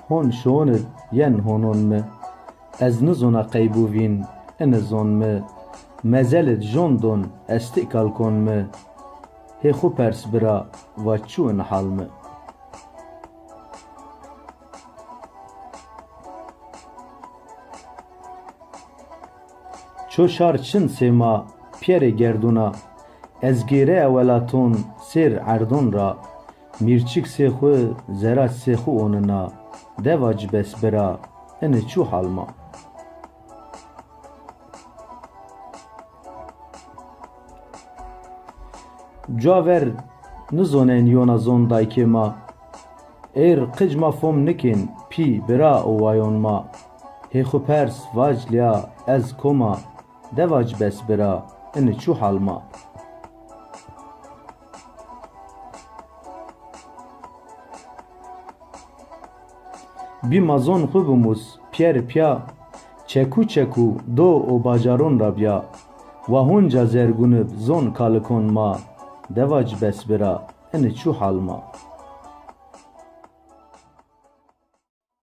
hon şonet yen honon me, ez nizona qeybuvîn enizon me, mezelet jondon estikal kon me, hê xu pers bira va çû in hal me. Ço şar çin sêma piyerê gerdûna, ez gêre ewelaton sêr erdon ra, mîrçik sê xwe zerac sê xwe onina, deva ci besbira ene çû halma. Caver nizonen yona zon daykê ma, êr qicma fom nikin pî bira û wayon ma, hê xwe pers vacilya ez koma, deva ci besbira ene çû halma. Bîma zon xwe bimûz piyer piya, çekû çekû do û bacaron ra biya, wa hunca zergûnib zon kalikon ma, deva ci besbira ene çû halma.